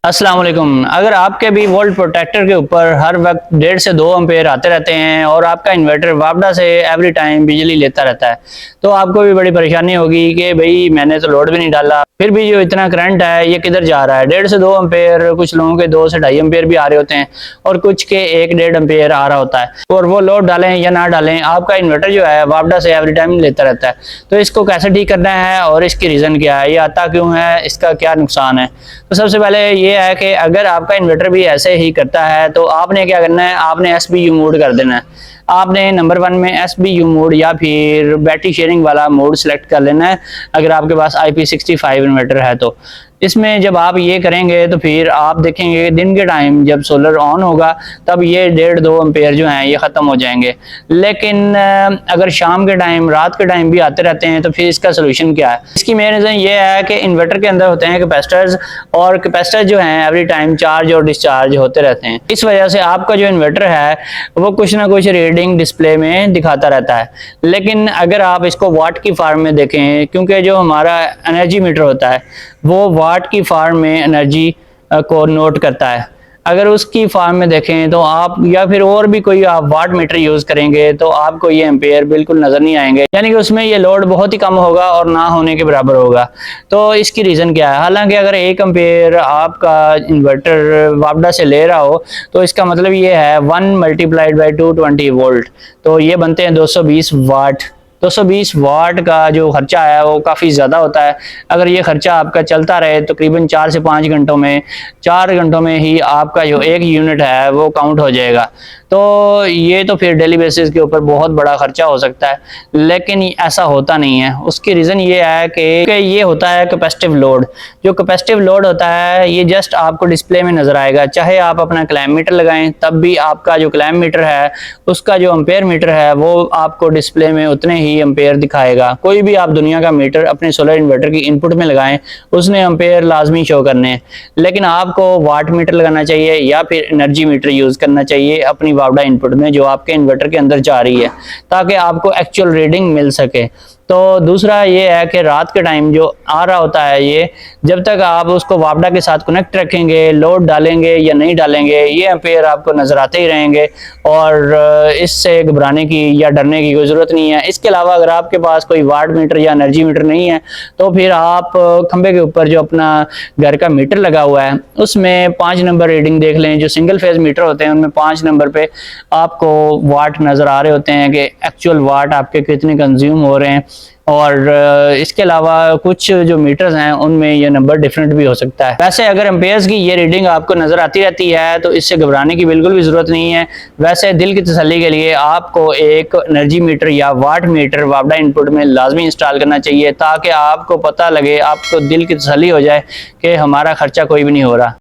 अस्सलाम वालेकुम। अगर आपके भी वोल्ट प्रोटेक्टर के ऊपर हर वक्त 1.5 से 2 एम्पेयर आते रहते हैं और आपका इन्वर्टर वापडा से एवरी टाइम बिजली लेता रहता है तो आपको भी बड़ी परेशानी होगी कि भाई मैंने तो लोड भी नहीं डाला, फिर भी जो इतना करंट है ये किधर जा रहा है। 1.5 से 2 एम्पेयर, कुछ लोगों के 2 से 2.5 एम्पेयर भी आ रहे होते हैं और कुछ के 1-1.5 एम्पेयर आ रहा होता है। और वो लोड डालें या ना डालें, आपका इन्वर्टर जो है वापडा से एवरी टाइम लेता रहता है। तो इसको कैसे ठीक करना है और इसकी रीज़न क्या है, ये आता क्यों है, इसका क्या नुकसान है। तो सबसे पहले ये है कि अगर आपका इन्वर्टर भी ऐसे ही करता है तो आपने क्या करना है, आपने SBU मोड कर देना है। आपने नंबर 1 में SBU मोड या फिर बैटरी शेयरिंग वाला मोड सेलेक्ट कर लेना है अगर आपके पास IP65 इन्वर्टर है तो। इसमें जब आप ये करेंगे तो फिर आप देखेंगे दिन के टाइम जब सोलर ऑन होगा तब ये 1.5-2 एम्पेयर जो हैं ये ख़त्म हो जाएंगे। लेकिन अगर शाम के टाइम, रात के टाइम भी आते रहते हैं तो फिर इसका सोल्यूशन क्या है। इसकी मेन रीज़न ये है कि इन्वर्टर के अंदर होते हैं कैपेसिटर्स, और कैपेसिटर जो हैं एवरी टाइम चार्ज और डिस्चार्ज होते रहते हैं। इस वजह से आपका जो इन्वर्टर है वो कुछ ना कुछ रीडिंग डिस्प्ले में दिखाता रहता है। लेकिन अगर आप इसको वाट की फॉर्म में देखें, क्योंकि जो हमारा एनर्जी मीटर होता है वो वाट की फॉर्म में एनर्जी को नोट करता है। अगर उसकी फॉर्म में देखें तो आप, या फिर और भी कोई आप वाट मीटर यूज़ करेंगे तो आपको ये एम्पेयर बिल्कुल नज़र नहीं आएंगे, यानी कि उसमें ये लोड बहुत ही कम होगा और ना होने के बराबर होगा। तो इसकी रीज़न क्या है। हालांकि अगर 1 एम्पेयर आपका इन्वर्टर वापडा से ले रहा हो तो इसका मतलब ये है 1 मल्टीप्लाइड बाई 220 वोल्ट, तो ये बनते हैं 220 वाट। 220 वाट का जो खर्चा है वो काफ़ी ज़्यादा होता है। अगर ये खर्चा आपका चलता रहे तकरीबन 4 से 5 घंटों में, 4 घंटों में ही आपका जो 1 यूनिट है वो काउंट हो जाएगा। तो ये तो फिर डेली बेसिस के ऊपर बहुत बड़ा खर्चा हो सकता है, लेकिन ऐसा होता नहीं है। उसकी रीज़न ये है कि ये होता है कैपेसिटिव लोड। जो कैपेसिटिव लोड होता है ये जस्ट आपको डिस्प्ले में नज़र आएगा, चाहे आप अपना क्लैम मीटर लगाएं तब भी आपका जो क्लैम मीटर है उसका जो एम्पेयर मीटर है वो आपको डिस्प्ले में उतने ही एम्पेयर दिखाएगा। कोई भी आप दुनिया का मीटर अपने सोलर इन्वर्टर की इनपुट में लगाएं उसने एम्पेयर लाजमी शो करने हैं। लेकिन आपको वाट मीटर लगाना चाहिए या फिर एनर्जी मीटर यूज़ करना चाहिए अपनी वापडा इनपुट में जो आपके इन्वर्टर के अंदर जा रही है, ताकि आपको एक्चुअल रीडिंग मिल सके। तो दूसरा ये है कि रात के टाइम जो आ रहा होता है ये, जब तक आप उसको वापडा के साथ कनेक्ट रखेंगे, लोड डालेंगे या नहीं डालेंगे, ये एम्पेयर आपको नज़र आते ही रहेंगे और इससे घबराने की या डरने की कोई ज़रूरत नहीं है। इसके अलावा अगर आपके पास कोई वाट मीटर या एनर्जी मीटर नहीं है तो फिर आप खंबे के ऊपर जो अपना घर का मीटर लगा हुआ है उसमें 5 नंबर रीडिंग देख लें। जो सिंगल फेज मीटर होते हैं उनमें 5 नंबर पे आपको वाट नज़र आ रहे होते हैं कि एक्चुअल वाट आपके कितने कंज्यूम हो रहे हैं। और इसके अलावा कुछ जो मीटर्स हैं उनमें ये नंबर डिफरेंट भी हो सकता है। वैसे अगर एम्पेयर्स की ये रीडिंग आपको नज़र आती रहती है तो इससे घबराने की बिल्कुल भी ज़रूरत नहीं है। वैसे दिल की तसल्ली के लिए आपको एक एनर्जी मीटर या वाट मीटर वापडा इनपुट में लाजमी इंस्टॉल करना चाहिए, ताकि आपको पता लगे, आपको दिल की तसल्ली हो जाए कि हमारा खर्चा कोई भी नहीं हो रहा।